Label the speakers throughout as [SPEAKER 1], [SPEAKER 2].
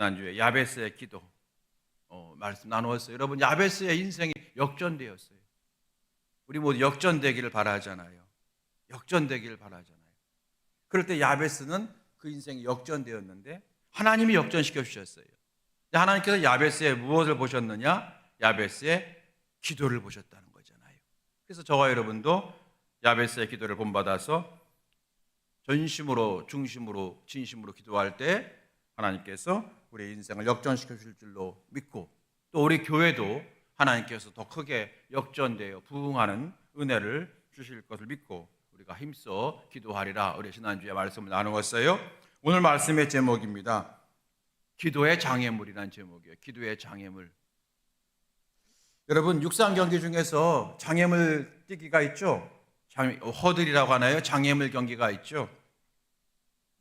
[SPEAKER 1] 지난주에 야베스의 기도 말씀 나누었어요. 여러분, 야베스의 인생이 역전되었어요. 우리 모두 역전되기를 바라잖아요. 역전되기를 바라잖아요. 그럴 때 야베스는 그 인생이 역전되었는데 하나님이 역전시켜 주셨어요. 하나님께서 야베스의 무엇을 보셨느냐? 야베스의 기도를 보셨다는 거잖아요. 그래서 저와 여러분도 야베스의 기도를 본받아서 전심으로, 중심으로, 진심으로 기도할 때 하나님께서 우리의 인생을 역전시켜 주실 줄로 믿고, 또 우리 교회도 하나님께서 더 크게 역전되어 부흥하는 은혜를 주실 것을 믿고 우리가 힘써 기도하리라. 우리 지난주에 말씀을 나누었어요. 오늘 말씀의 제목입니다. 기도의 장애물이라는 제목이에요. 기도의 장애물. 여러분, 육상 경기 중에서 장애물 뛰기가 있죠. 허들이라고 하나요? 장애물 경기가 있죠.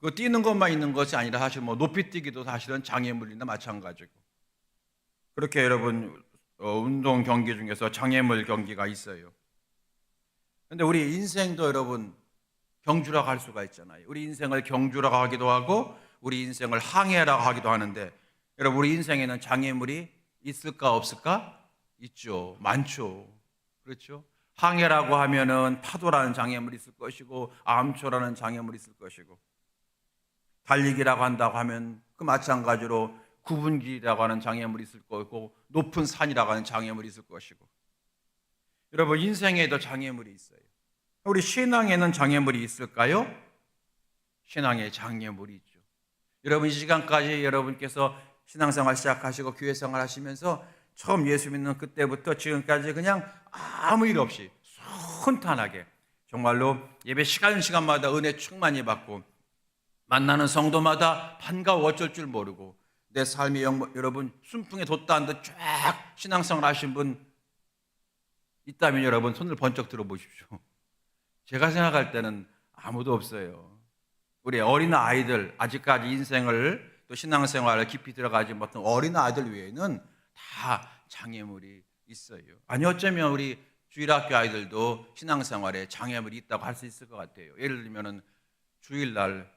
[SPEAKER 1] 그 뛰는 것만 있는 것이 아니라 사실 높이 뛰기도 사실은 장애물이나 마찬가지고, 그렇게 여러분 운동 경기 중에서 장애물 경기가 있어요. 그런데 우리 인생도 여러분 경주라고 할 수가 있잖아요. 우리 인생을 경주라고 하기도 하고 우리 인생을 항해라고 하기도 하는데, 여러분 우리 인생에는 장애물이 있을까 없을까? 있죠. 많죠. 그렇죠? 항해라고 하면은 파도라는 장애물이 있을 것이고, 암초라는 장애물이 있을 것이고, 달리기라고 한다고 하면 그 마찬가지로 구분길이라고 하는 장애물이 있을 거고, 높은 산이라고 하는 장애물이 있을 것이고, 여러분 인생에도 장애물이 있어요. 우리 신앙에는 장애물이 있을까요? 신앙에 장애물이 있죠. 여러분 이 시간까지 여러분께서 신앙생활 시작하시고 교회 생활 하시면서 처음 예수 믿는 그때부터 지금까지 그냥 아무 일 없이 순탄하게 정말로 예배 시간마다 은혜 충만히 받고 만나는 성도마다 반가워 어쩔 줄 모르고 내 삶이 여러분 순풍에 돋다는 듯 쫙 신앙생활 하신 분 있다면 여러분 손을 번쩍 들어보십시오. 제가 생각할 때는 아무도 없어요. 우리 어린 아이들, 아직까지 인생을 또 신앙생활을 깊이 들어가지 못한 어린 아이들 외에는 다 장애물이 있어요. 아니 어쩌면 우리 주일학교 아이들도 신앙생활에 장애물이 있다고 할 수 있을 것 같아요. 예를 들면은 주일날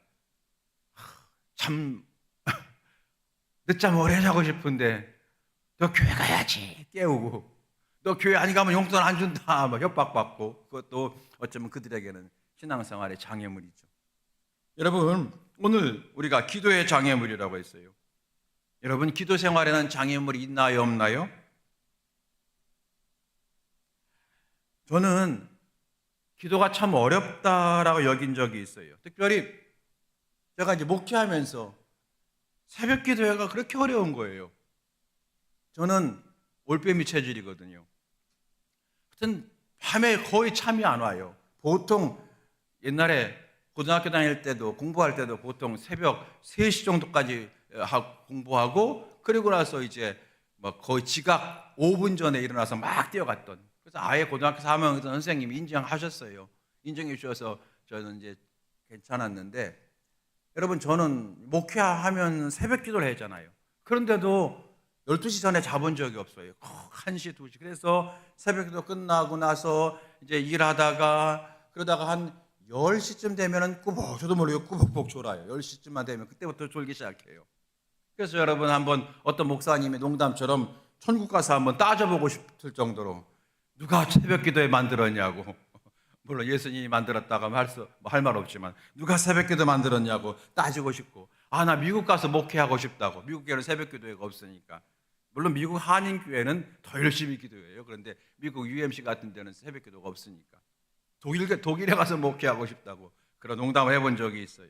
[SPEAKER 1] 참 늦잠 오래 자고 싶은데 너 교회 가야지 깨우고, 너 교회 안 가면 용돈 안 준다 막 협박받고, 그것도 어쩌면 그들에게는 신앙생활의 장애물이죠. 여러분 오늘 우리가 기도의 장애물이라고 했어요. 여러분 기도 생활에는 장애물이 있나요 없나요? 저는 기도가 참 어렵다라고 여긴 적이 있어요. 특별히 제가 이제 목회하면서 새벽 기도회가 그렇게 어려운 거예요. 저는 올빼미 체질이거든요. 하여튼 밤에 거의 잠이 안 와요. 보통 옛날에 고등학교 다닐 때도 공부할 때도 보통 새벽 3시 정도까지 공부하고, 그리고 나서 이제 거의 지각 5분 전에 일어나서 막 뛰어갔던, 그래서 아예 고등학교 4학년 선생님이 인정하셨어요. 인정해 주셔서 저는 이제 괜찮았는데, 여러분 저는 목회하면 새벽 기도를 했잖아요. 그런데도 12시 전에 자본 적이 없어요. 1시, 2시. 그래서 새벽 기도 끝나고 나서 이제 일하다가 그러다가 한 10시쯤 되면은 저도 모르게 꾸벅꾸벅 졸아요. 10시쯤만 되면 그때부터 졸기 시작해요. 그래서 여러분 한번 어떤 목사님이 농담처럼 천국 가서 한번 따져보고 싶을 정도로 누가 새벽 기도회 만들었냐고. 물론 예수님이 만들었다고 할 말 없지만 누가 새벽 기도 만들었냐고 따지고 싶고, 나 미국 가서 목회하고 싶다고. 미국에는 새벽 기도회가 없으니까. 물론 미국 한인교회는 더 열심히 기도해요. 그런데 미국 UMC 같은 데는 새벽 기도가 없으니까 독일에 가서 목회하고 싶다고 그런 농담을 해본 적이 있어요.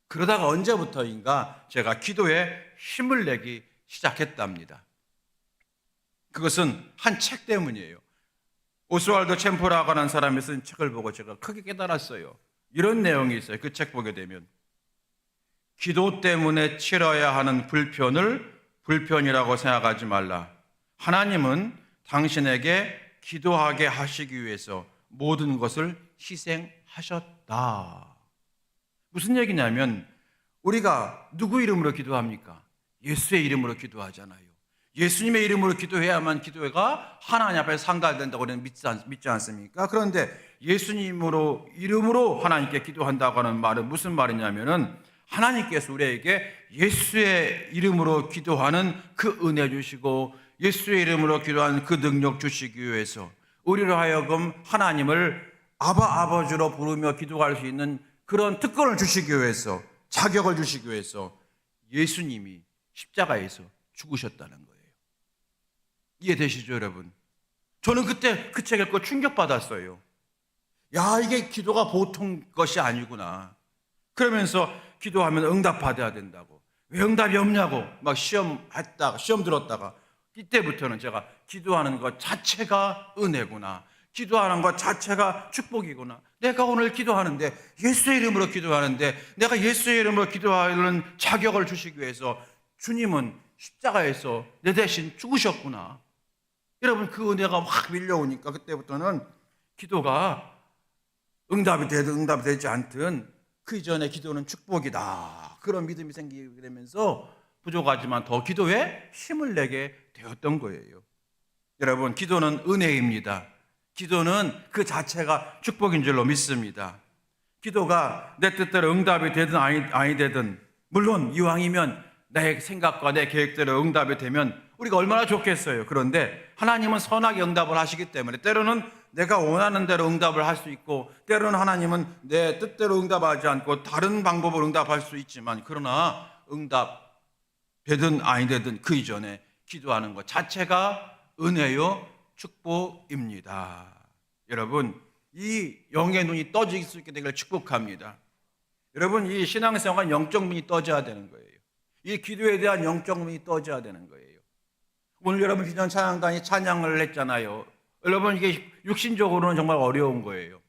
[SPEAKER 1] 그러다가 언제부터인가 제가 기도에 힘을 내기 시작했답니다. 그것은 한 책 때문이에요. 오스왈드 챔퍼라고 하는 사람이 쓴 책을 보고 제가 크게 깨달았어요. 이런 내용이 있어요. 그 책 보게 되면 기도 때문에 치러야 하는 불편을 불편이라고 생각하지 말라. 하나님은 당신에게 기도하게 하시기 위해서 모든 것을 희생하셨다. 무슨 얘기냐면 우리가 누구 이름으로 기도합니까? 예수의 이름으로 기도하잖아요. 예수님의 이름으로 기도해야만 기도회가 하나님 앞에 상달된다고 믿지 않습니까? 그런데 예수님으로 이름으로 하나님께 기도한다고 하는 말은 무슨 말이냐면은 하나님께서 우리에게 예수의 이름으로 기도하는 그 은혜 주시고 예수의 이름으로 기도하는 그 능력 주시기 위해서 우리로 하여금 하나님을 아버지로 부르며 기도할 수 있는 그런 특권을 주시기 위해서, 자격을 주시기 위해서 예수님이 십자가에서 죽으셨다는 거예요. 이해되시죠, 여러분? 저는 그때 그 책 읽고 충격받았어요. 야, 이게 기도가 보통 것이 아니구나. 그러면서 기도하면 응답받아야 된다고. 왜 응답이 없냐고 막 시험 들었다가 이때부터는 제가 기도하는 것 자체가 은혜구나. 기도하는 것 자체가 축복이구나. 내가 오늘 기도하는데, 예수의 이름으로 기도하는데, 내가 예수의 이름으로 기도하는 자격을 주시기 위해서 주님은 십자가에서 내 대신 죽으셨구나. 여러분, 그 은혜가 확 밀려오니까 그때부터는 기도가 응답이 되든 응답이 되지 않든 그 이전에 기도는 축복이다. 그런 믿음이 생기게 되면서 부족하지만 더 기도에 힘을 내게 되었던 거예요. 여러분, 기도는 은혜입니다. 기도는 그 자체가 축복인 줄로 믿습니다. 기도가 내 뜻대로 응답이 되든 아니 되든, 물론 이왕이면 내 생각과 내 계획대로 응답이 되면 우리가 얼마나 좋겠어요. 그런데 하나님은 선하게 응답을 하시기 때문에 때로는 내가 원하는 대로 응답을 할 수 있고, 때로는 하나님은 내 뜻대로 응답하지 않고 다른 방법으로 응답할 수 있지만, 그러나 응답 되든 아니 되든 그 이전에 기도하는 것 자체가 은혜요 축복입니다. 여러분, 이 영의 눈이 떠질 수 있게 되기를 축복합니다. 여러분, 이 신앙생활은 영적 눈이 떠져야 되는 거예요. 이 기도에 대한 영적 눈이 떠져야 되는 거예요. 오늘 여러분 비전 찬양단이 찬양을 했잖아요. 여러분, 이게 육신적으로는 정말 어려운 거예요.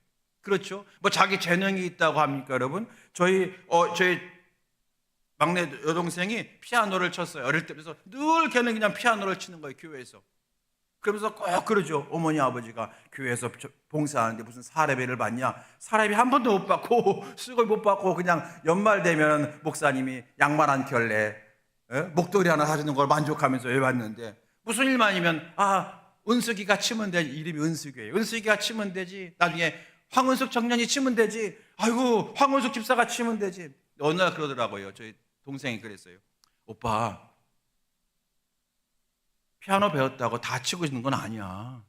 [SPEAKER 1] 그렇죠? 뭐 자기 재능이 있다고 합니까, 여러분? 저희 막내 여동생이 피아노를 쳤어요. 어릴 때부터 늘 걔는 그냥 피아노를 치는 거예요, 교회에서. 그러면서 꼭 그러죠. 어머니 아버지가 교회에서 봉사하는데 무슨 사례비를 받냐? 사례비 한 번도 못 받고 수익을 못 받고 그냥 연말 되면 목사님이 양말 한 켤레, 목도리 하나 사주는 걸 만족하면서 외웠는데, 무슨 일만이면 은숙이가 치면 되지. 이름이 은숙이에요. 은숙이가 치면 되지. 나중에 황은숙 청년이 치면 되지. 아이고, 황은숙 집사가 치면 되지. 어느 날 그러더라고요. 저희 동생이 그랬어요. 오빠, 피아노 배웠다고 다 치고 있는 건 아니야.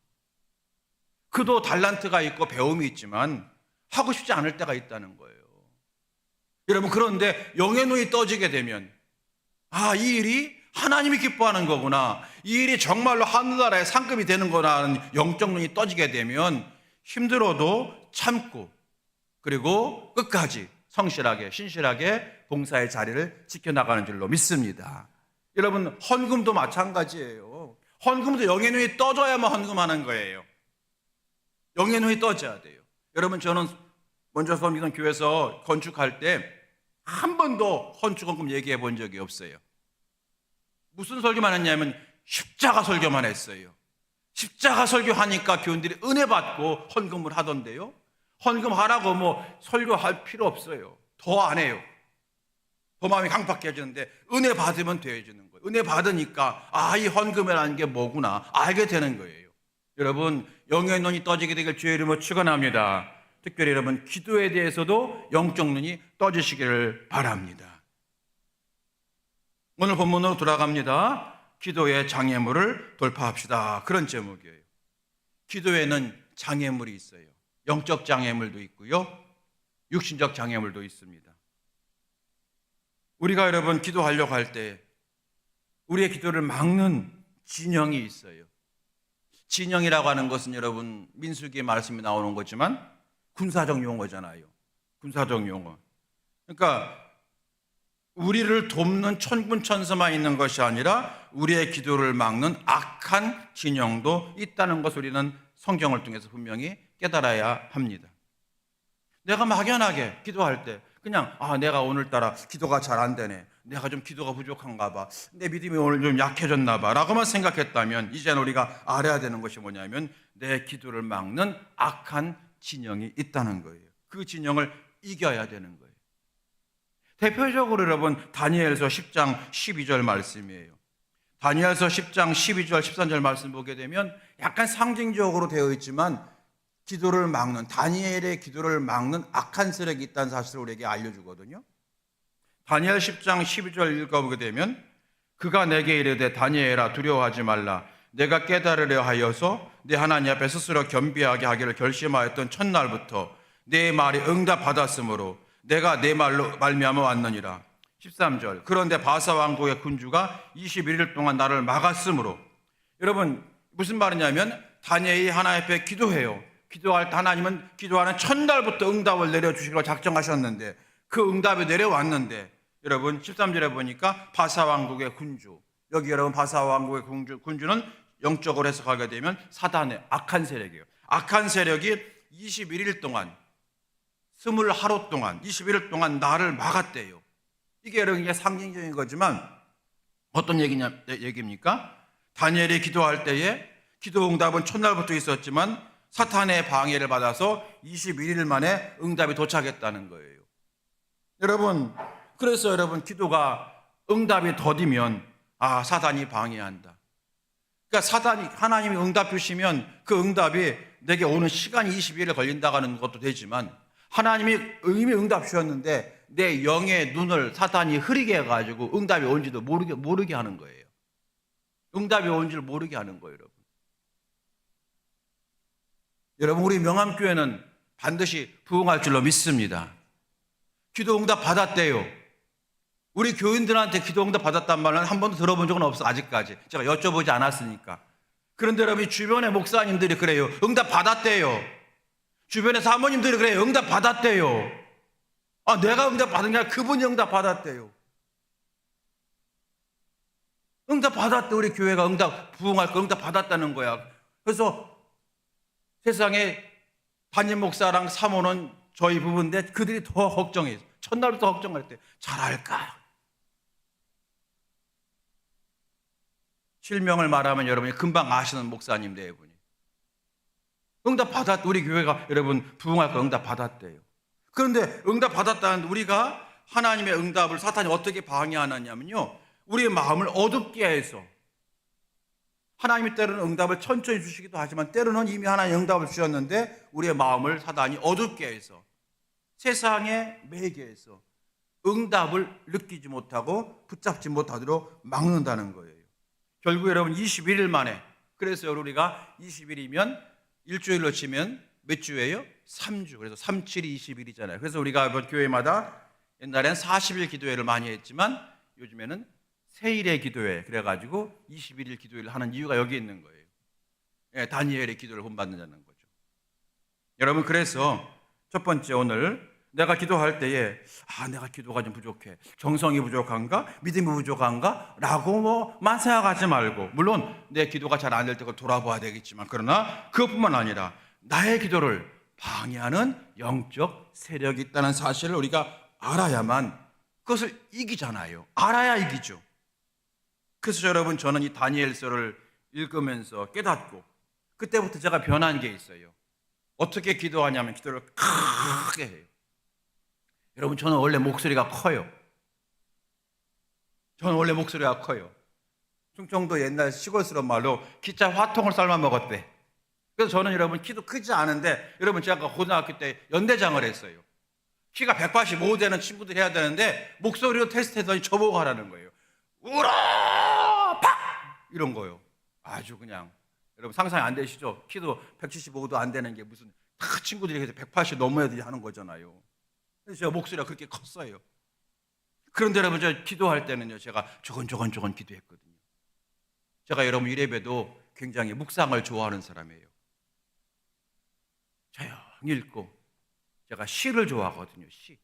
[SPEAKER 1] 그도 달란트가 있고 배움이 있지만 하고 싶지 않을 때가 있다는 거예요. 여러분, 그런데 영의 눈이 떠지게 되면 이 일이 하나님이 기뻐하는 거구나, 이 일이 정말로 하늘나라의 상급이 되는 거나 하는 영적 눈이 떠지게 되면 힘들어도 참고, 그리고 끝까지 성실하게 신실하게 봉사의 자리를 지켜나가는 줄로 믿습니다. 여러분, 헌금도 마찬가지예요. 헌금도 영의 눈이 떠져야만 헌금하는 거예요. 영의 눈이 떠져야 돼요. 여러분, 저는 먼저 섬기던 교회에서 건축할 때 한 번도 헌축헌금 얘기해 본 적이 없어요. 무슨 설교만 했냐면 십자가 설교만 했어요. 십자가 설교하니까 교인들이 은혜 받고 헌금을 하던데요. 헌금하라고 뭐 설교할 필요 없어요. 더 안 해요. 더 마음이 강팍해지는데 은혜 받으면 되어지는 거예요. 은혜 받으니까 이 헌금이라는 게 뭐구나 알게 되는 거예요. 여러분, 영의 눈이 떠지게 되길 주의 이름으로 축원합니다. 특별히 여러분, 기도에 대해서도 영적 눈이 떠지시기를 바랍니다. 오늘 본문으로 돌아갑니다. 기도의 장애물을 돌파합시다. 그런 제목이에요. 기도에는 장애물이 있어요. 영적 장애물도 있고요, 육신적 장애물도 있습니다. 우리가 여러분 기도하려고 할 때 우리의 기도를 막는 진영이 있어요. 진영이라고 하는 것은 여러분 민수기의 말씀이 나오는 거지만 군사적 용어잖아요. 군사적 용어. 그러니까 우리를 돕는 천군천사만 있는 것이 아니라 우리의 기도를 막는 악한 진영도 있다는 것을 우리는 성경을 통해서 분명히 깨달아야 합니다. 내가 막연하게 기도할 때 그냥 내가 오늘따라 기도가 잘 안 되네, 내가 좀 기도가 부족한가 봐, 내 믿음이 오늘 좀 약해졌나 봐 라고만 생각했다면 이제는 우리가 알아야 되는 것이 뭐냐면 내 기도를 막는 악한 진영이 있다는 거예요. 그 진영을 이겨야 되는 거예요. 대표적으로 여러분 다니엘서 10장 12절 말씀이에요. 다니엘서 10장 12절 13절 말씀 보게 되면 약간 상징적으로 되어 있지만 기도를 막는, 다니엘의 기도를 막는 악한 세력이 있다는 사실을 우리에게 알려주거든요. 다니엘 10장 12절 읽어보게 되면 그가 내게 이르되 다니엘아 두려워하지 말라. 내가 깨달으려 하여서 내 하나님 앞에 스스로 겸비하게 하기를 결심하였던 첫날부터 내 말이 응답받았으므로 내가 내 말로 말미암아 왔느니라. 13절 그런데 바사 왕국의 군주가 21일 동안 나를 막았으므로. 여러분 무슨 말이냐면 다니엘이 하나님 앞에 기도해요. 기도할 때 하나님은 기도하는 첫날부터 응답을 내려주시기로 작정하셨는데 그 응답이 내려왔는데 여러분 13절에 보니까 바사 왕국의 군주, 여기 여러분 바사 왕국의 군주는 영적으로 해석하게 되면 사단의 악한 세력이에요. 악한 세력이 21일 동안 20하루 동안 21일 동안 나를 막았대요. 이게 여러분 이게 상징적인 거지만 어떤 얘기입니까? 다니엘이 기도할 때에 기도 응답은 첫날부터 있었지만 사탄의 방해를 받아서 21일 만에 응답이 도착했다는 거예요. 여러분 그래서 여러분 기도가 응답이 더디면 사단이 방해한다. 그러니까 사단이 하나님이 응답 주시면 그 응답이 내게 오는 시간이 22일 걸린다고 하는 것도 되지만 하나님이 이미 응답 주셨는데 내 영의 눈을 사단이 흐리게 해가지고 응답이 온지도 모르게 하는 거예요. 응답이 온지를 모르게 하는 거예요, 여러분. 여러분 우리 명암교회는 반드시 부흥할 줄로 믿습니다. 기도 응답 받았대요. 우리 교인들한테 기도 응답 받았단 말은 한 번도 들어본 적은 없어 아직까지. 제가 여쭤보지 않았으니까. 그런데 여러분 주변의 목사님들이 그래요. 응답 받았대요. 주변의 사모님들이 그래요. 응답 받았대요. 내가 응답 받은 게 아니라 그분이 응답 받았대요. 응답 받았대. 우리 교회가 부흥할 거 응답 받았다는 거야. 그래서 세상에 담임 목사랑 사모는 저희 부부인데 그들이 더 걱정해요. 첫날부터 걱정을 했대. 잘할까? 실명을 말하면 여러분이 금방 아시는 목사님 대부분이 응답 받았대. 우리 교회가 여러분 부흥할 거 응답 받았대요. 그런데 응답 받았다는 우리가 하나님의 응답을 사탄이 어떻게 방해하느냐면요, 우리의 마음을 어둡게 해서 하나님이 때로는 응답을 천천히 주시기도 하지만 때로는 이미 하나님 응답을 주셨는데 우리의 마음을 사단이 어둡게 해서 세상의 매개에서 응답을 느끼지 못하고 붙잡지 못하도록 막는다는 거예요. 결국 여러분 21일 만에, 그래서 우리가 20일이면 일주일로 치면 몇 주예요? 3주. 그래서 3, 7이 20일이잖아요. 그래서 우리가 교회마다 옛날엔 40일 기도회를 많이 했지만 요즘에는 세일의 기도회 그래가지고 21일 기도회를 하는 이유가 여기 있는 거예요. 다니엘의 기도를 본받는다는 거죠. 여러분 그래서 첫 번째 오늘 내가 기도할 때에 내가 기도가 좀 부족해, 정성이 부족한가, 믿음이 부족한가 라고만 생각하지 말고, 물론 내 기도가 잘 안 될 때 그걸 돌아봐야 되겠지만 그러나 그것뿐만 아니라 나의 기도를 방해하는 영적 세력이 있다는 사실을 우리가 알아야만 그것을 이기잖아요. 알아야 이기죠. 그래서 여러분 저는 이 다니엘서를 읽으면서 깨닫고 그때부터 제가 변한 게 있어요. 어떻게 기도하냐면 기도를 크게 해요. 여러분 저는 원래 목소리가 커요. 저는 원래 목소리가 커요. 충청도 옛날 시골스러운 말로 기차 화통을 삶아 먹었대. 그래서 저는 여러분 키도 크지 않은데 여러분 제가 고등학교 때 연대장을 했어요. 키가 185 되는 친구들이 해야 되는데 목소리로 테스트했더니 저보고 하라는 거예요. 울어! 팍! 이런 거요. 아주 그냥 여러분 상상이 안 되시죠? 키도 175도 안 되는 게 무슨 다 친구들이 180 넘어야 하는 거잖아요. 그래서 제가 목소리가 그렇게 컸어요. 그런데 여러분 저 기도할 때는요 제가 조곤조곤 기도했거든요. 제가 여러분 이래봬도 굉장히 묵상을 좋아하는 사람이에요. 조용히 읽고 제가 시를 좋아하거든요. 시.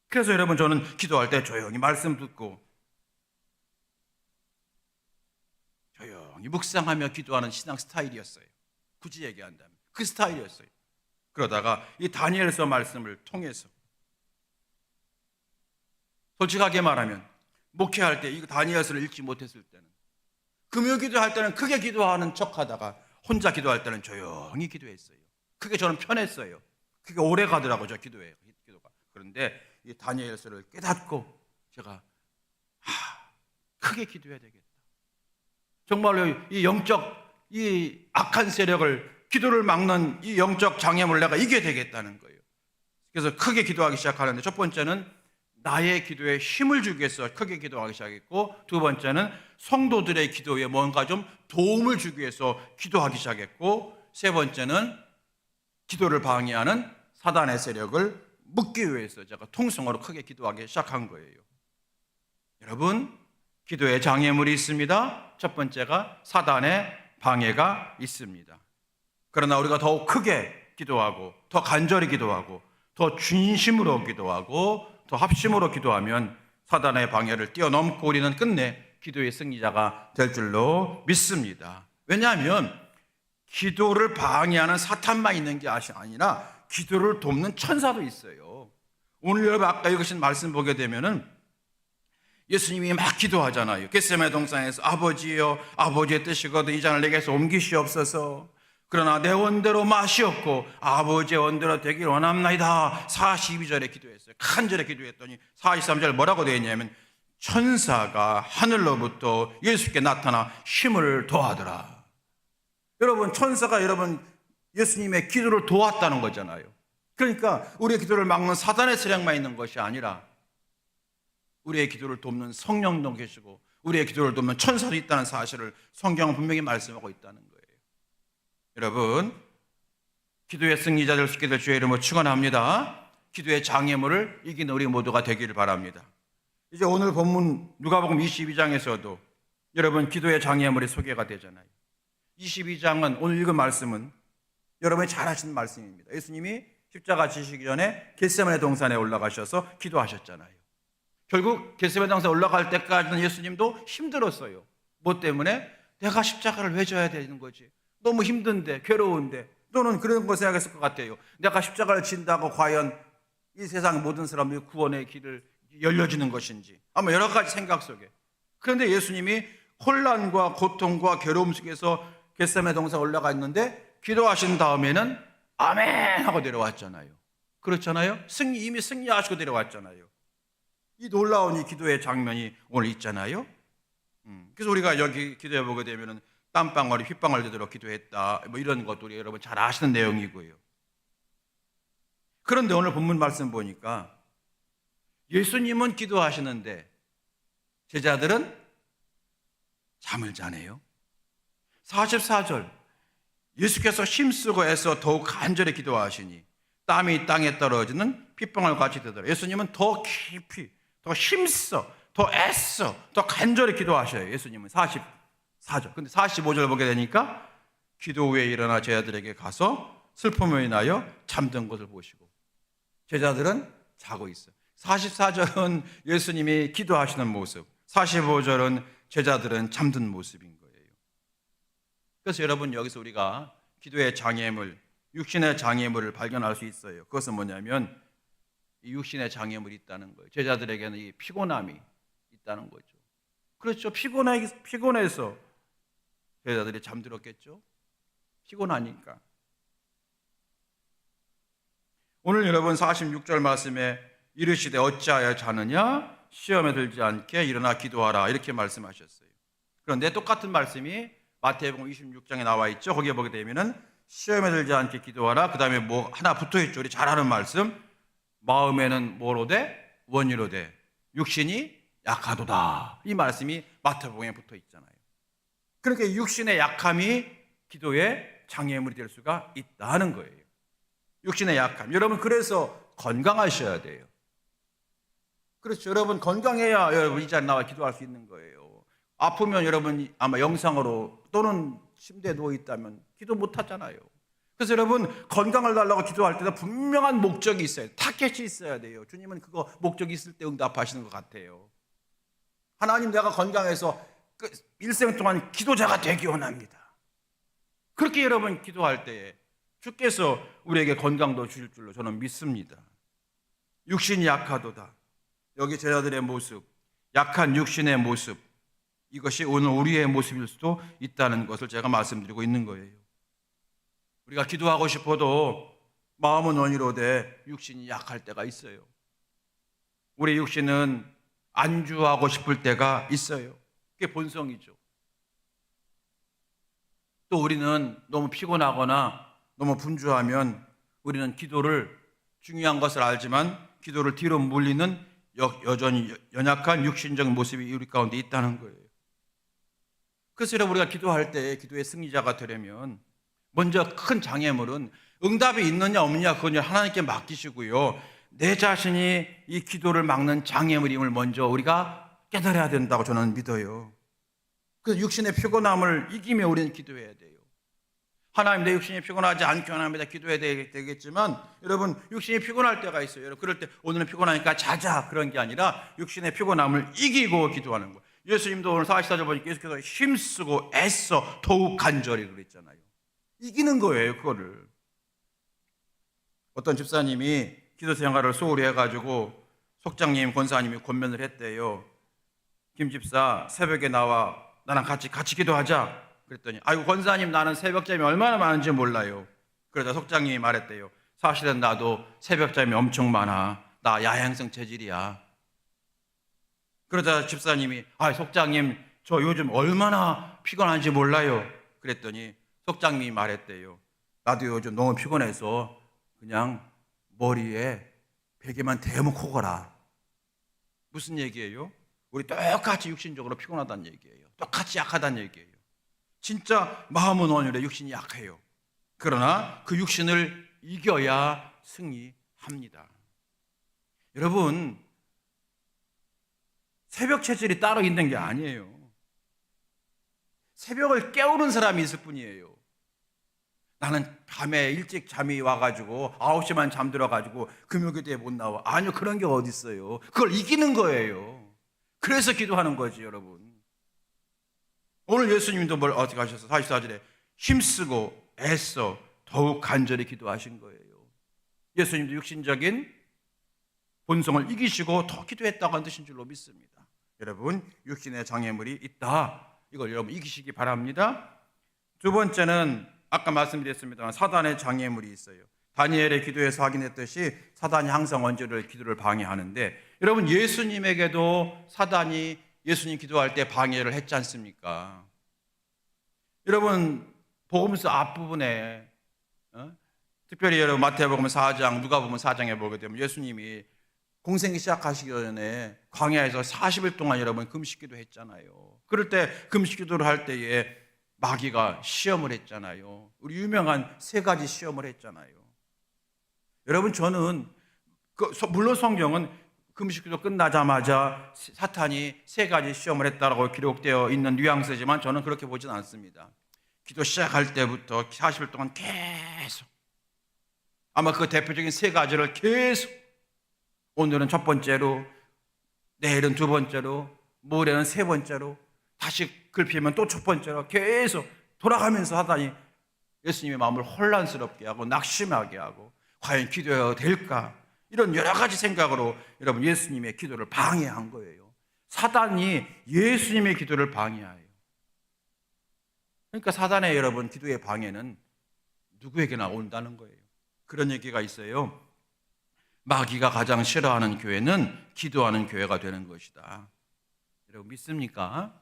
[SPEAKER 1] 그래서 여러분 저는 기도할 때 조용히 말씀 듣고 조용히 묵상하며 기도하는 신앙 스타일이었어요. 굳이 얘기한다면 그 스타일이었어요. 그러다가 이 다니엘서 말씀을 통해서 솔직하게 말하면 목회할 때 이 다니엘서를 읽지 못했을 때는 금요 기도할 때는 크게 기도하는 척하다가 혼자 기도할 때는 조용히 기도했어요. 그게 저는 편했어요. 그게 오래 가더라고요. 저 기도가. 그런데 이 다니엘서를 깨닫고 제가 크게 기도해야 되겠다. 정말로 이 영적 이 악한 세력을, 기도를 막는 이 영적 장애물을 내가 이겨야 되겠다는 거예요. 그래서 크게 기도하기 시작하는데 첫 번째는 나의 기도에 힘을 주기 위해서 크게 기도하기 시작했고, 두 번째는 성도들의 기도에 뭔가 좀 도움을 주기 위해서 기도하기 시작했고, 세 번째는 기도를 방해하는 사단의 세력을 묶기 위해서 제가 통성으로 크게 기도하기 시작한 거예요. 여러분, 기도에 장애물이 있습니다. 첫 번째가 사단의 방해가 있습니다. 그러나 우리가 더욱 크게 기도하고, 더 간절히 기도하고, 더 진심으로 기도하고, 더 합심으로 기도하면 사단의 방해를 뛰어넘고 우리는 끝내 기도의 승리자가 될 줄로 믿습니다. 왜냐하면 기도를 방해하는 사탄만 있는 게 아니라 기도를 돕는 천사도 있어요. 오늘 여러분 아까 읽으신 말씀 보게 되면은 예수님이 막 기도하잖아요. 겟세마네 동산에서 아버지여, 아버지의 뜻이거든 이 잔을 내게서 옮기시옵소서. 그러나 내 원대로 마시옵고 아버지의 원대로 되길 원합나이다. 42절에 기도했어요. 간절히 기도했더니 43절 뭐라고 되어 있냐면 천사가 하늘로부터 예수께 나타나 힘을 도하더라. 여러분, 천사가 여러분 예수님의 기도를 도왔다는 거잖아요. 그러니까 우리의 기도를 막는 사단의 세력만 있는 것이 아니라 우리의 기도를 돕는 성령도 계시고 우리의 기도를 돕는 천사도 있다는 사실을 성경은 분명히 말씀하고 있다는 거예요. 여러분, 기도의 승리자 될 수 있게 될 주의 이름으로 축원합니다. 기도의 장애물을 이기는 우리 모두가 되기를 바랍니다. 이제 오늘 본문 누가복음 22장에서도 여러분 기도의 장애물이 소개가 되잖아요. 22장은 오늘 읽은 말씀은 여러분이 잘 아시는 말씀입니다. 예수님이 십자가 지시기 전에 겟세마네 동산에 올라가셔서 기도하셨잖아요. 결국 겟세마네 동산에 올라갈 때까지는 예수님도 힘들었어요. 뭐 때문에? 내가 십자가를 왜 져야 되는 거지? 너무 힘든데, 괴로운데. 또는 그런 거 생각했을 것 같아요. 내가 십자가를 진다고 과연 이 세상 모든 사람들이 구원의 길을 열려지는 것인지. 아마 여러 가지 생각 속에. 그런데 예수님이 혼란과 고통과 괴로움 속에서 겟세마네 동산에 올라가 있는데 기도하신 다음에는 아멘 하고 내려왔잖아요. 그렇잖아요. 이미 승리하시고 내려왔잖아요. 이 놀라운 이 기도의 장면이 오늘 있잖아요. 그래서 우리가 여기 기도해 보게 되면은 땀방울이 핏방울 되도록 기도했다. 뭐 이런 것들이 여러분 잘 아시는 내용이고요. 그런데 오늘 본문 말씀 보니까 예수님은 기도하시는데 제자들은 잠을 자네요. 44절 예수께서 힘쓰고 애써 더욱 간절히 기도하시니 땀이 땅에 떨어지는 핏방울 같이 되더라. 예수님은 더 깊이, 더 힘써, 더 애써, 더 간절히 기도하셔요. 예수님은 44절. 근데 45절 보게 되니까 기도 후에 일어나 제자들에게 가서 슬픔을 인하여 잠든 것을 보시고 제자들은 자고 있어요. 44절은 예수님이 기도하시는 모습, 45절은 제자들은 잠든 모습인 거예요. 그래서 여러분 여기서 우리가 기도의 장애물, 육신의 장애물을 발견할 수 있어요. 그것은 뭐냐면 이 육신의 장애물이 있다는 거예요. 제자들에게는 이 피곤함이 있다는 거죠. 그렇죠. 피곤해서 제자들이 잠들었겠죠. 피곤하니까. 오늘 여러분 46절 말씀에 이르시되 어찌하여 자느냐 시험에 들지 않게 일어나 기도하라 이렇게 말씀하셨어요. 그런데 똑같은 말씀이 마태복음 26장에 나와 있죠. 거기에 보게 되면은 시험에 들지 않게 기도하라. 그 다음에 뭐 하나 붙어있죠. 우리 잘 아는 말씀. 마음에는 뭐로 돼? 원의로 돼. 육신이 약하도다. 이 말씀이 마태복음에 붙어 있잖아요. 그러니까 육신의 약함이 기도의 장애물이 될 수가 있다는 거예요. 육신의 약함. 여러분 그래서 건강하셔야 돼요. 그렇죠. 여러분 건강해야 여러분 이 자리에 나와 기도할 수 있는 거예요. 아프면 여러분 아마 영상으로 또는 침대에 누워 있다면 기도 못 하잖아요. 그래서 여러분 건강을 달라고 기도할 때도 분명한 목적이 있어요. 타겟이 있어야 돼요. 주님은 그거 목적이 있을 때 응답하시는 것 같아요. 하나님 내가 건강해서 일생 동안 기도자가 되기 원합니다. 그렇게 여러분 기도할 때에 주께서 우리에게 건강도 주실 줄로 저는 믿습니다. 육신이 약하도다. 여기 제자들의 모습, 약한 육신의 모습, 이것이 오늘 우리의 모습일 수도 있다는 것을 제가 말씀드리고 있는 거예요. 우리가 기도하고 싶어도 마음은 원의로되 육신이 약할 때가 있어요. 우리 육신은 안주하고 싶을 때가 있어요. 그게 본성이죠. 또 우리는 너무 피곤하거나 너무 분주하면 우리는 기도를 중요한 것을 알지만 기도를 뒤로 물리는 여전히 연약한 육신적 모습이 우리 가운데 있다는 거예요. 그래서 여러분, 우리가 기도할 때 기도의 승리자가 되려면 먼저 큰 장애물은 응답이 있느냐 없느냐 그건 하나님께 맡기시고요, 내 자신이 이 기도를 막는 장애물임을 먼저 우리가 깨달아야 된다고 저는 믿어요. 그래서 육신의 피곤함을 이기며 우리는 기도해야 돼요. 하나님, 내 육신이 피곤하지 않게 하나님에다 기도해야 되겠지만, 여러분, 육신이 피곤할 때가 있어요. 여러분, 그럴 때 오늘은 피곤하니까 자자 그런 게 아니라 육신의 피곤함을 이기고 기도하는 거예요. 예수님도 오늘 44절 보니까 계속해서 힘쓰고 애써 더욱 간절히 그랬잖아요. 이기는 거예요, 그거를. 어떤 집사님이 기도 생활을 소홀히 해가지고 속장님, 권사님이 권면을 했대요. 김 집사, 새벽에 나와 나랑 같이 기도하자. 그랬더니, 아이고 권사님, 나는 새벽잠이 얼마나 많은지 몰라요. 그러자 속장님이 말했대요. 사실은 나도 새벽잠이 엄청 많아. 나 야행성 체질이야. 그러자 집사님이, 속장님, 저 요즘 얼마나 피곤한지 몰라요. 그랬더니 속장님이 말했대요. 나도 요즘 너무 피곤해서 그냥 머리에 베개만 대놓고 거라. 무슨 얘기예요? 우리 똑같이 육신적으로 피곤하다는 얘기예요. 똑같이 약하다는 얘기예요. 진짜 마음은 온유해, 육신이 약해요. 그러나 그 육신을 이겨야 승리합니다. 여러분, 새벽 체질이 따로 있는 게 아니에요. 새벽을 깨우는 사람이 있을 뿐이에요. 나는 밤에 일찍 잠이 와가지고 9시만 잠들어가지고 금요기도에 못 나와. 아니요, 그런 게 어디 있어요. 그걸 이기는 거예요. 그래서 기도하는 거지, 여러분. 오늘 예수님도 뭘 어떻게 하셨어? 44절에 힘쓰고 애써 더욱 간절히 기도하신 거예요. 예수님도 육신적인 본성을 이기시고 더 기도했다고 한 뜻인 줄로 믿습니다. 여러분, 육신의 장애물이 있다, 이걸 여러분 이기시기 바랍니다. 두 번째는 아까 말씀드렸습니다만 사단의 장애물이 있어요. 다니엘의 기도에서 확인했듯이 사단이 항상 원죄를 기도를 방해하는데, 여러분, 예수님에게도 사단이 예수님 기도할 때 방해를 했지 않습니까? 여러분, 복음서 앞부분에 특별히 여러분 마태복음 4장, 누가복음 4장에 보게 되면 예수님이 공생이 시작하시기 전에 광야에서 40일 동안 여러분 금식기도 했잖아요. 그럴 때 금식기도를 할 때에 마귀가 시험을 했잖아요. 우리 유명한 세 가지 시험을 했잖아요. 여러분, 저는 물론 성경은 금식기도 끝나자마자 사탄이 세 가지 시험을 했다고 기록되어 있는 뉘앙스지만 저는 그렇게 보진 않습니다. 기도 시작할 때부터 40일 동안 계속, 아마 그 대표적인 세 가지를 계속, 오늘은 첫 번째로, 내일은 두 번째로, 모레는 세 번째로, 다시 글피면 또 첫 번째로 계속 돌아가면서 사단이 예수님의 마음을 혼란스럽게 하고 낙심하게 하고, 과연 기도해야 될까, 이런 여러 가지 생각으로 여러분 예수님의 기도를 방해한 거예요. 사단이 예수님의 기도를 방해해요. 그러니까 사단의 여러분 기도의 방해는 누구에게나 온다는 거예요. 그런 얘기가 있어요. 마귀가 가장 싫어하는 교회는 기도하는 교회가 되는 것이다. 여러분 믿습니까?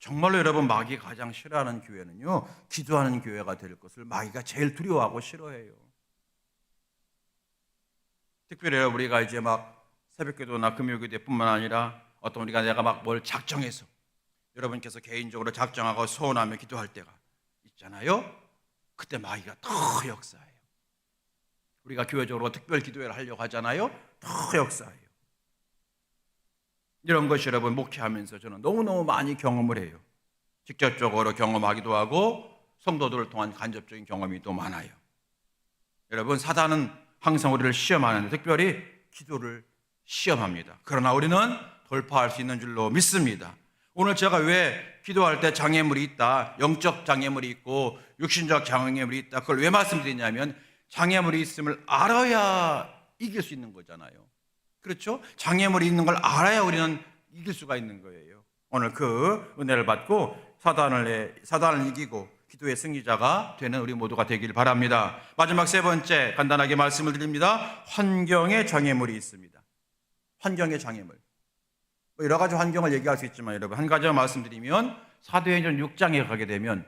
[SPEAKER 1] 정말로 여러분, 마귀가 가장 싫어하는 교회는요, 기도하는 교회가 될 것을 마귀가 제일 두려워하고 싫어해요. 특별히 우리가 이제 막 새벽기도나 금요기도뿐만 아니라 어떤 우리가 내가 막 뭘 작정해서 여러분께서 개인적으로 작정하고 소원하며 기도할 때가 있잖아요. 그때 마귀가 더 역사해요. 우리가 교회적으로 특별 기도회를 하려고 하잖아요. 더 역사해요. 이런 것이 여러분 목회하면서 저는 너무너무 많이 경험을 해요. 직접적으로 경험하기도 하고 성도들을 통한 간접적인 경험이 또 많아요. 여러분, 사단은 항상 우리를 시험하는데 특별히 기도를 시험합니다. 그러나 우리는 돌파할 수 있는 줄로 믿습니다. 오늘 제가 왜 기도할 때 장애물이 있다, 영적 장애물이 있고 육신적 장애물이 있다, 그걸 왜 말씀드리냐면 장애물이 있음을 알아야 이길 수 있는 거잖아요. 그렇죠? 장애물이 있는 걸 알아야 우리는 이길 수가 있는 거예요. 오늘 그 은혜를 받고 사단을 이기고 기도의 승리자가 되는 우리 모두가 되길 바랍니다. 마지막 세 번째 간단하게 말씀을 드립니다. 환경의 장애물이 있습니다. 환경의 장애물. 여러 가지 환경을 얘기할 수 있지만 여러분, 한 가지만 말씀드리면 사도행전 6장에 가게 되면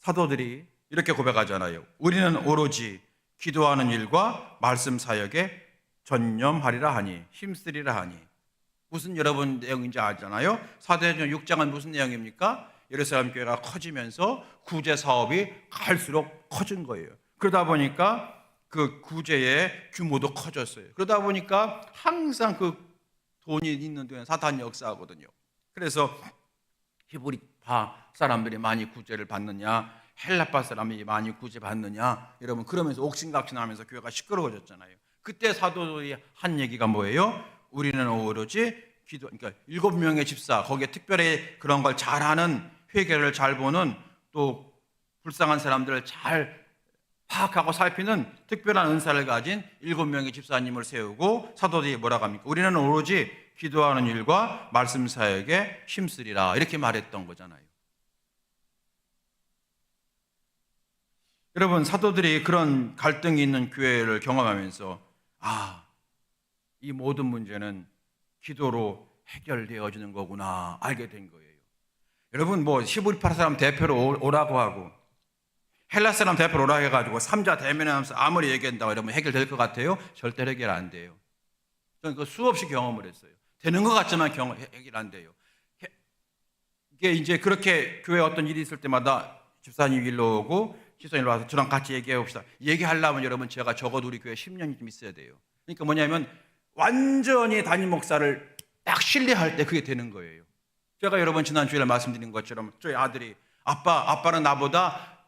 [SPEAKER 1] 사도들이 이렇게 고백하잖아요. 우리는 오로지 기도하는 일과 말씀 사역에 전념하리라 하니, 힘쓰리라 하니. 무슨 여러분 내용인지 알잖아요. 사도행전 6장은 무슨 내용입니까? 예루살렘 교회가 커지면서 구제 사업이 갈수록 커진 거예요. 그러다 보니까 그 구제의 규모도 커졌어요. 그러다 보니까 항상 그 돈이 있는 데는 사탄이 역사하거든요. 그래서 히브리파 사람들이 많이 구제를 받느냐, 헬라파 사람이 많이 구제받느냐, 여러분 그러면서 옥신각신하면서 교회가 시끄러워졌잖아요. 그때 사도들이 한 얘기가 뭐예요? 우리는 오로지 기도, 그러니까 7명의 집사, 거기에 특별히 그런 걸 잘하는, 회개를 잘 보는, 또 불쌍한 사람들을 잘 파악하고 살피는 특별한 은사를 가진 7명의 집사님을 세우고 사도들이 뭐라고 합니까? 우리는 오로지 기도하는 일과 말씀 사역에 힘쓰리라, 이렇게 말했던 거잖아요. 여러분, 사도들이 그런 갈등이 있는 교회를 경험하면서 이 모든 문제는 기도로 해결되어지는 거구나 알게 된 거예요. 여러분, 히브리파 사람 대표로 오라고 하고 헬라 사람 대표로 오라고 해가지고 3자 대면하면서 아무리 얘기한다고 여러분 해결될 것 같아요? 절대로 해결 안 돼요. 저는 그 수없이 경험을 했어요. 되는 것 같지만 해결 안 돼요. 이게 이제 그렇게 교회에 어떤 일이 있을 때마다 집사님 일로 오고 집사님 일로 와서 저랑 같이 얘기해 봅시다. 얘기하려면 여러분 제가 적어도 우리 교회 10년이 좀 있어야 돼요. 그러니까 뭐냐면 완전히 담임 목사를 딱 신뢰할 때 그게 되는 거예요. 제가 여러분 지난 주일에 말씀드린 것처럼 저희 아들이 아빠는 나보다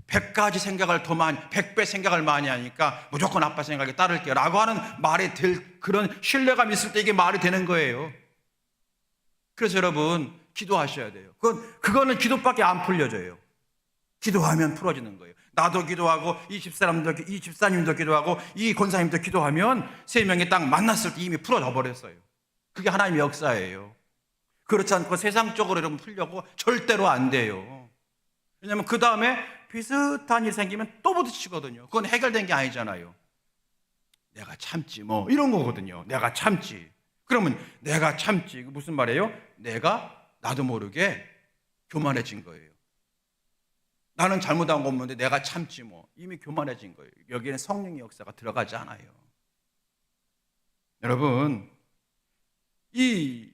[SPEAKER 1] 100가지 생각을 더 많이, 100배 생각을 많이 하니까 무조건 아빠 생각에 따를게요 라고 하는 말이 될 그런 신뢰감이 있을 때 이게 말이 되는 거예요. 그래서 여러분 기도하셔야 돼요. 그거는 기도밖에 안 풀려져요. 기도하면 풀어지는 거예요. 나도 기도하고 이 집사님도 기도하고 이 권사님도 기도하면 3명이 딱 만났을 때 이미 풀어져 버렸어요. 그게 하나님의 역사예요. 그렇지 않고 세상적으로 여러분 풀려고 절대로 안 돼요. 왜냐하면 그 다음에 비슷한 일이 생기면 또 부딪히거든요. 그건 해결된 게 아니잖아요. 내가 참지 이런 거거든요. 내가 참지. 그러면 내가 참지 무슨 말이에요? 내가 나도 모르게 교만해진 거예요. 나는 잘못한 거 없는데 내가 참지 이미 교만해진 거예요. 여기에는 성령의 역사가 들어가지 않아요. 여러분, 이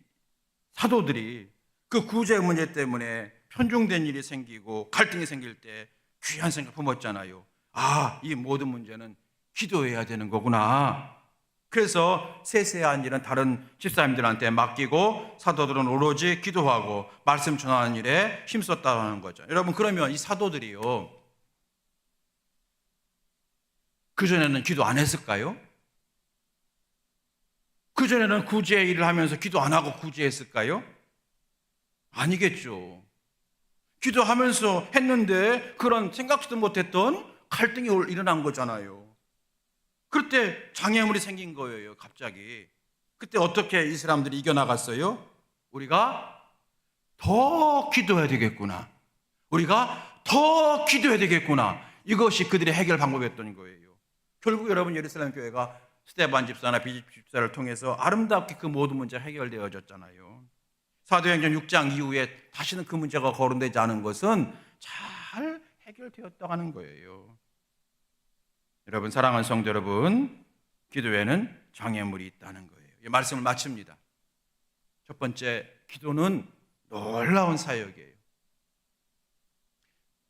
[SPEAKER 1] 사도들이 그 구제 문제 때문에 편중된 일이 생기고 갈등이 생길 때 귀한 생각 품었잖아요. 이 모든 문제는 기도해야 되는 거구나. 그래서 세세한 일은 다른 집사님들한테 맡기고 사도들은 오로지 기도하고 말씀 전하는 일에 힘썼다는 거죠. 여러분, 그러면 이 사도들이요, 그전에는 기도 안 했을까요? 그전에는 구제 일을 하면서 기도 안 하고 구제했을까요? 아니겠죠. 기도하면서 했는데 그런 생각지도 못했던 갈등이 일어난 거잖아요. 그때 장애물이 생긴 거예요, 갑자기. 그때 어떻게 이 사람들이 이겨나갔어요? 우리가 더 기도해야 되겠구나. 우리가 더 기도해야 되겠구나. 이것이 그들의 해결 방법이었던 거예요. 결국 여러분, 예루살렘 교회가 스데반 집사나 비집 집사를 통해서 아름답게 그 모든 문제가 해결되어졌잖아요. 사도행전 6장 이후에 다시는 그 문제가 거론되지 않은 것은 잘 해결되었다고 하는 거예요. 여러분, 사랑하는 성도 여러분, 기도에는 장애물이 있다는 거예요. 이 말씀을 마칩니다. 첫 번째, 기도는 놀라운 사역이에요.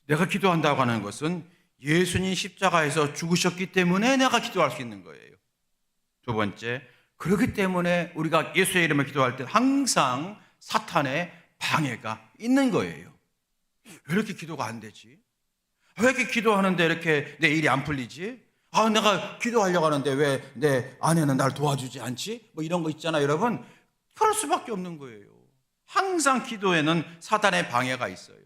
[SPEAKER 1] 내가 기도한다고 하는 것은 예수님 십자가에서 죽으셨기 때문에 내가 기도할 수 있는 거예요. 두 번째, 그렇기 때문에 우리가 예수의 이름을 기도할 때 항상 사탄의 방해가 있는 거예요. 왜 이렇게 기도가 안 되지? 왜 이렇게 기도하는데 이렇게 내 일이 안 풀리지? 내가 기도하려고 하는데 왜 내 아내는 날 도와주지 않지? 이런 거 있잖아요, 여러분. 그럴 수밖에 없는 거예요. 항상 기도에는 사탄의 방해가 있어요.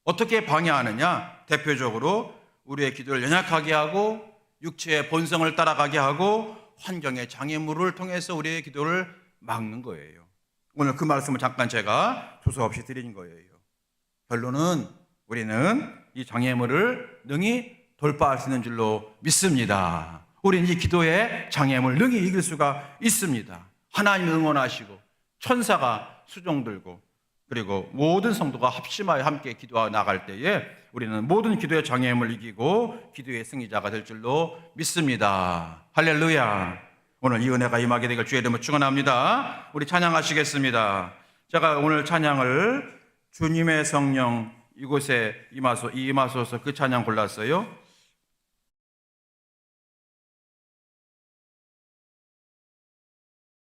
[SPEAKER 1] 어떻게 방해하느냐? 대표적으로 우리의 기도를 연약하게 하고 육체의 본성을 따라가게 하고 환경의 장애물을 통해서 우리의 기도를 막는 거예요. 오늘 그 말씀을 잠깐 제가 두서없이 드린 거예요. 결론은 우리는 이 장애물을 능히 돌파할 수 있는 줄로 믿습니다. 우리는 이 기도의 장애물을 능히 이길 수가 있습니다. 하나님 응원하시고 천사가 수종 들고 그리고 모든 성도가 합심하여 함께 기도하고 나갈 때에 우리는 모든 기도의 장애물을 이기고 기도의 승리자가 될 줄로 믿습니다. 할렐루야. 오늘 이 은혜가 임하게 되길 주의 이름으로 축원합니다. 우리 찬양하시겠습니다. 제가 오늘 찬양을 주님의 성령 이곳에 임하소서 그 찬양 골랐어요.